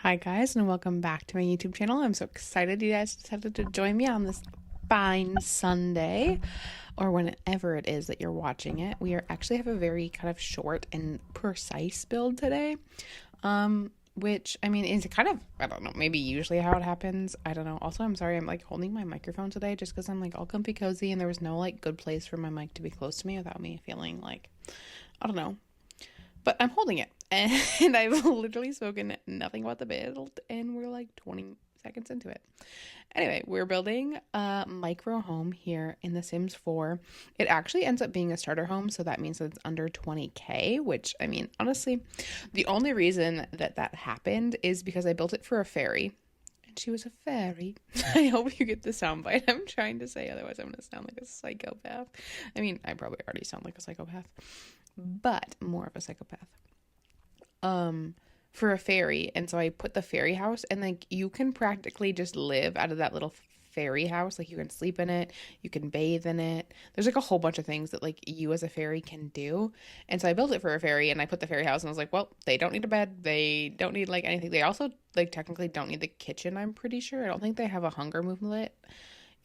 Hi guys, and welcome back to my YouTube channel. I'm so excited you guys decided to join me on this fine Sunday, or whenever it is that you're watching it. We actually have a very kind of short and precise build today, which I mean is kind of, I don't know, maybe usually how it happens. I don't know. Also, I'm sorry, I'm like holding my microphone today just because I'm like all comfy cozy, and there was no like good place for my mic to be close to me without me feeling like, I don't know, but I'm holding it. And I've literally spoken nothing about the build, and we're like 20 seconds into it. Anyway, we're building a micro home here in The Sims 4. It actually ends up being a starter home, so that means that it's under 20K, which, I mean, honestly, the only reason that that happened is because I built it for a fairy. And she was a fairy. I hope you get the soundbite I'm trying to say, otherwise I'm going to sound like a psychopath. I mean, I probably already sound like a psychopath, but more of a psychopath. For a fairy, and so I put the fairy house, and like you can practically just live out of that little fairy house. Like you can sleep in it, you can bathe in it. There's like a whole bunch of things that like you as a fairy can do. And so I built it for a fairy, and I put the fairy house, and I was like, well, they don't need a bed, they don't need like anything. They also like technically don't need the kitchen, I'm pretty sure. I don't think they have a hunger movement,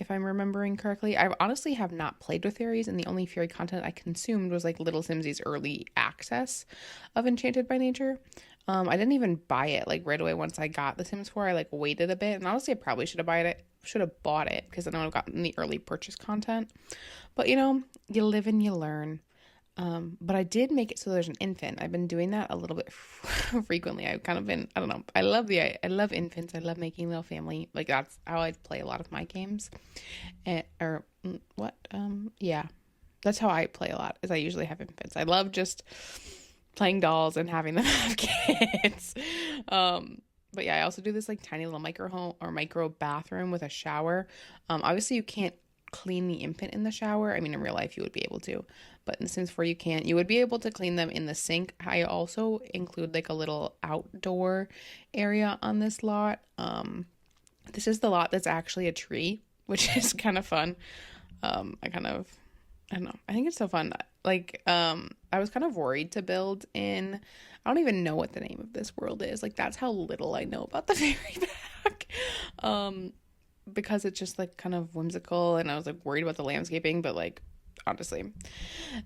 if I'm remembering correctly. I honestly have not played with fairies, and the only fairy content I consumed was like Little Simsy's early access of Enchanted by Nature. I didn't even buy it like right away once I got The Sims 4. I like waited a bit, and honestly I probably should have bought it because then I would have gotten the early purchase content. But you know, you live and you learn. But I did make it so there's an infant. I've been doing that a little bit frequently. I've kind of been, I don't know. I love infants. I love making little family. Like that's how I play a lot of my games. Yeah. That's how I play a lot, is I usually have infants. I love just playing dolls and having them have kids. But yeah, I also do this like tiny little micro home or micro bathroom with a shower. Obviously you can't clean the infant in the shower. I mean, in real life you would be able to, but in The Sims 4 you can't. You would be able to clean them in the sink. I also include like a little outdoor area on this lot. This is the lot that's actually a tree, which is kind of fun. I don't know. I think it's so fun. Like, I was kind of worried to build in, I don't even know what the name of this world is. Like, that's how little I know about the fairy pack. Because it's just like kind of whimsical, and I was like worried about the landscaping, but like honestly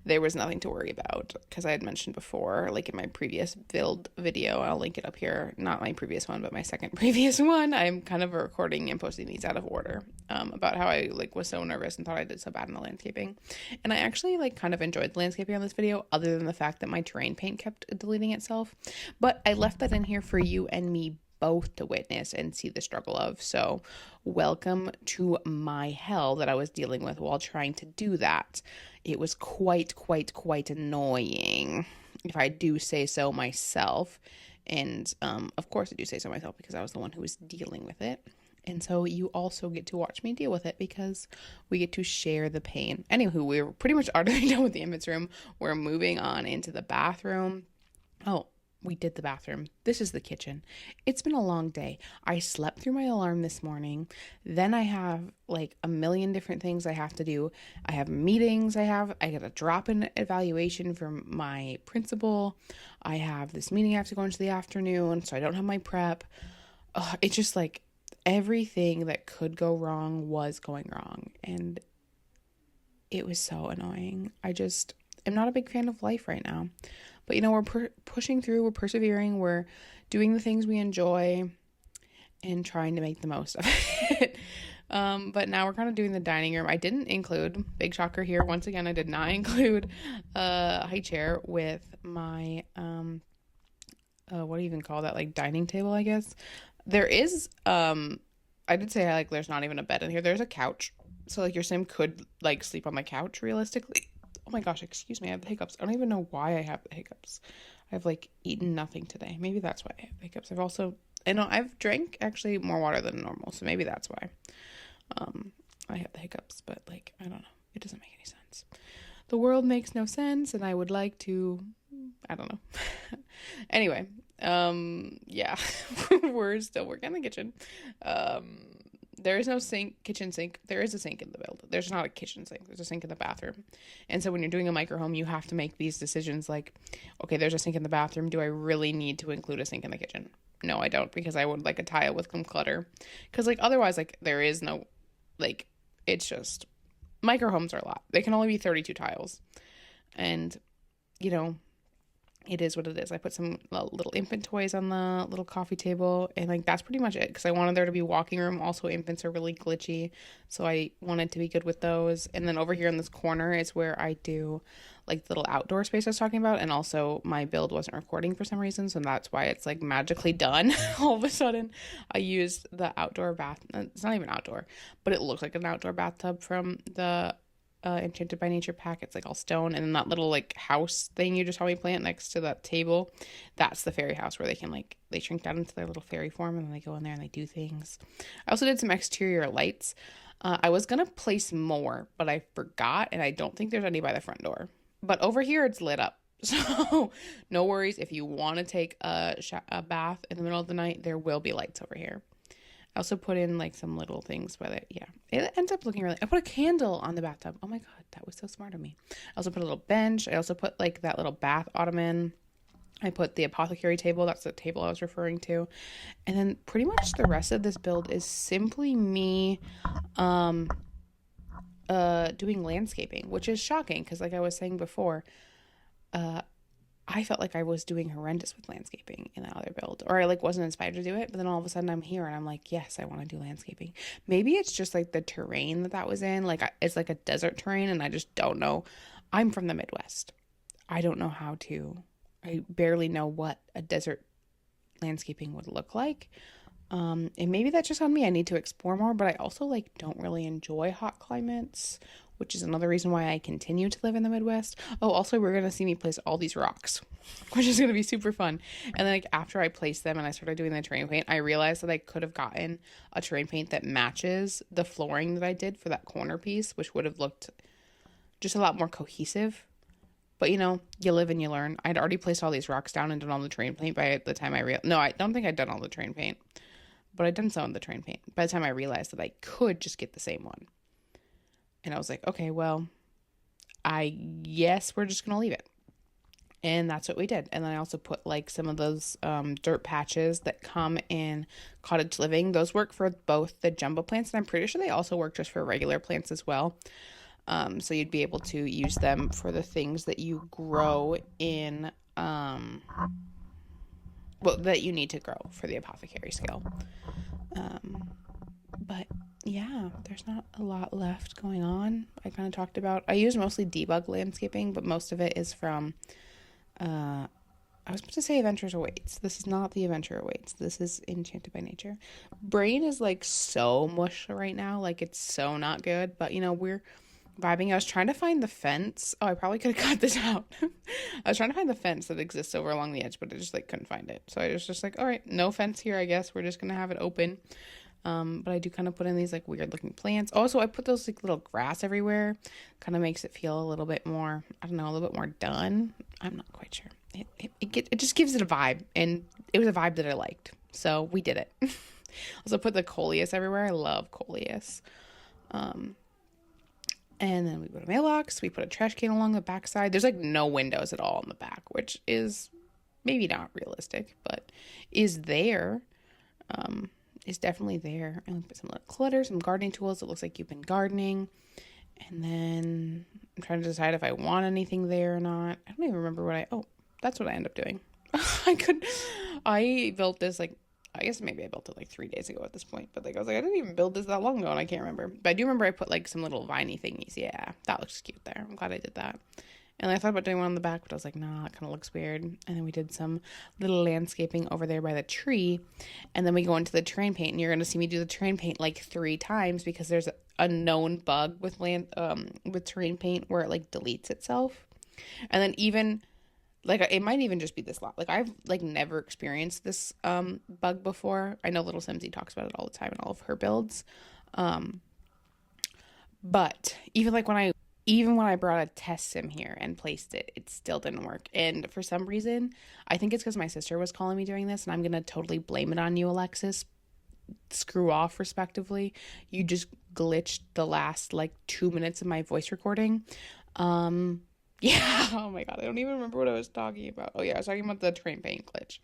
there was nothing to worry about because I had mentioned before, like in my previous build video, I'll link it up here, not my previous one but my second previous one. I'm kind of recording and posting these out of order, about how I like was so nervous and thought I did so bad in the landscaping, and I actually like kind of enjoyed the landscaping on this video, other than the fact that my terrain paint kept deleting itself, but I left that in here for you and me both to witness and see the struggle of. So welcome to my hell that I was dealing with while trying to do that. It was quite annoying, if I do say so myself. And of course I do say so myself because I was the one who was dealing with it. And so you also get to watch me deal with it because we get to share the pain. Anywho, we're pretty much already done with the infant's room. We're moving on into the bathroom. Oh, we did the bathroom. This is the kitchen. It's been a long day. I slept through my alarm this morning. Then I have like a million different things I have to do. I have meetings. I got a drop-in evaluation from my principal. I have this meeting I have to go into the afternoon, so I don't have my prep. It's just like everything that could go wrong was going wrong, and it was so annoying. I just am not a big fan of life right now. But, you know, we're pushing through, we're persevering, we're doing the things we enjoy and trying to make the most of it. But now we're kind of doing the dining room. I didn't include, big shocker here, once again, I did not include a high chair with my, what do you even call that? Like dining table, I guess. There is, I did say like there's not even a bed in here. There's a couch. So like your sim could like sleep on the couch realistically. Oh my gosh, excuse me, I have the hiccups. I don't even know why I have the hiccups. I've like eaten nothing today. Maybe that's why I have the hiccups. I've drank actually more water than normal, so maybe that's why I have the hiccups, but like, I don't know. It doesn't make any sense. The world makes no sense, and I would like to, I don't know. Anyway, yeah, we're still working on the kitchen. there is no kitchen sink. There is a sink in the build. There's not a kitchen sink. There's a sink in the bathroom. And so when you're doing a micro home, you have to make these decisions like, okay, there's a sink in the bathroom. Do I really need to include a sink in the kitchen? No, I don't, because I would like a tile with some clutter. Because like otherwise, like there is no, like, it's just, micro homes are a lot. They can only be 32 tiles. And, you know, it is what it is. I put some little infant toys on the little coffee table, and like that's pretty much it, because I wanted there to be walking room. Also, infants are really glitchy, so I wanted to be good with those. And then over here in this corner is where I do like the little outdoor space I was talking about, and also my build wasn't recording for some reason, so that's why it's like magically done. All of a sudden I used the outdoor bath. It's not even outdoor, but it looks like an outdoor bathtub from the Enchanted by Nature pack. It's like all stone, and then that little like house thing you just saw me plant next to that table, that's the fairy house where they can like, they shrink down into their little fairy form, and then they go in there and they do things. I also did some exterior lights. I was gonna place more, but I forgot, and I don't think there's any by the front door, but over here it's lit up. So no worries, if you want to take a bath in the middle of the night, there will be lights over here. I also put in like some little things by it. Yeah, it ends up looking really, I put a candle on the bathtub. Oh my God, that was so smart of me. I also put a little bench. I also put like that little bath ottoman. I put the apothecary table. That's the table I was referring to. And then pretty much the rest of this build is simply me doing landscaping, which is shocking because like I was saying before, I felt like I was doing horrendous with landscaping in that other build, or I like wasn't inspired to do it. But then all of a sudden I'm here and I'm like, yes, I want to do landscaping. Maybe it's just like the terrain that was in, like it's like a desert terrain, and I just don't know. I'm from the Midwest. I don't know how to, I barely know what a desert landscaping would look like. And maybe that's just on me. I need to explore more, but I also like don't really enjoy hot climates, which is another reason why I continue to live in the Midwest. Oh, also, we're going to see me place all these rocks, which is going to be super fun. And then like after I placed them and I started doing the terrain paint, I realized that I could have gotten a terrain paint that matches the flooring that I did for that corner piece, which would have looked just a lot more cohesive. But, you know, you live and you learn. I'd already placed all these rocks down and done all the terrain paint by the time no, I don't think I'd done all the terrain paint, but I'd done some of the terrain paint by the time I realized that I could just get the same one. And I was like, okay, well, I guess we're just going to leave it. And that's what we did. And then I also put like some of those dirt patches that come in cottage living. Those work for both the jumbo plants, and I'm pretty sure they also work just for regular plants as well. So you'd be able to use them for the things that you grow in, that you need to grow for the apothecary skill. But yeah, there's not a lot left going on. I kind of talked about, I use mostly debug landscaping, but most of it is from, I was supposed to say Adventures Awaits. This is not the Adventure Awaits. This is Enchanted by Nature. Brain is like so mush right now. Like it's so not good, but you know, we're vibing. I was trying to find the fence. Oh, I probably could have cut this out. I was trying to find the fence that exists over along the edge, but I just like couldn't find it. So I was just like, all right, no fence here, I guess. We're just going to have it open. But I do kind of put in these like weird looking plants. Also, I put those like little grass everywhere. Kind of makes it feel a little bit more, I don't know, a little bit more done. I'm not quite sure. It just gives it a vibe, and it was a vibe that I liked. So we did it. Also put the coleus everywhere. I love coleus. And then we put a mailbox. We put a trash can along the backside. There's like no windows at all in the back, which is maybe not realistic, but is there. Is definitely there. And we put some little clutter, some gardening tools. It looks like you've been gardening. And then I'm trying to decide if I want anything there or not. I don't even remember that's what I end up doing. I built this like, I guess maybe I built it like 3 days ago at this point, but like I was like, I didn't even build this that long ago and I can't remember. But I do remember I put like some little viney thingies. Yeah, that looks cute there. I'm glad I did that. And I thought about doing one on the back, but I was like, nah, that kind of looks weird. And then we did some little landscaping over there by the tree. And then we go into the terrain paint, and you're going to see me do the terrain paint like 3 times because there's a known bug with terrain paint where it like deletes itself. And then even like it might even just be this lot. Like I've like never experienced this bug before. I know little Simsy talks about it all the time in all of her builds. But even when I brought a test sim here and placed it, it still didn't work. And for some reason, I think it's because my sister was calling me during this, and I'm going to totally blame it on you, Alexis. screw off respectively. You just glitched the last like 2 minutes of my voice recording. Yeah, oh my god, I don't even remember what I was talking about. Oh yeah, I was talking about the train paint glitch.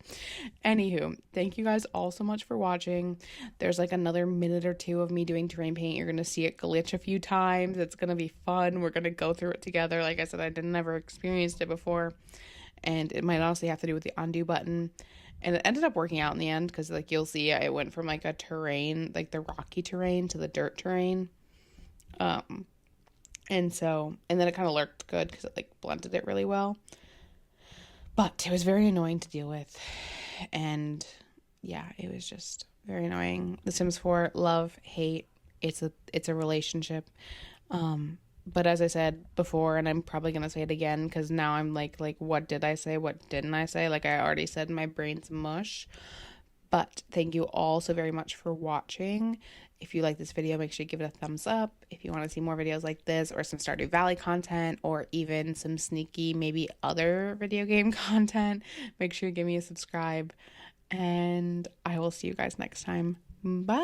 Anywho, thank you guys all so much for watching. There's like another minute or two of me doing terrain paint. You're gonna see it glitch a few times. It's gonna be fun. We're gonna go through it together. Like I said, I didn't ever experienced it before, and it might honestly have to do with the undo button. And it ended up working out in the end because like you'll see, it went from like a terrain, like the rocky terrain, to the dirt terrain. And then it kind of looked good because it like blended it really well. But it was very annoying to deal with. And yeah, it was just very annoying. The Sims 4, love, hate. It's a relationship. But as I said before, and I'm probably gonna say it again because now I'm like what did I say? What didn't I say? Like I already said, my brain's mush. But thank you all so very much for watching. If you like this video, make sure you give it a thumbs up. If you want to see more videos like this or some Stardew Valley content or even some sneaky, maybe other video game content, make sure you give me a subscribe. And I will see you guys next time. Bye.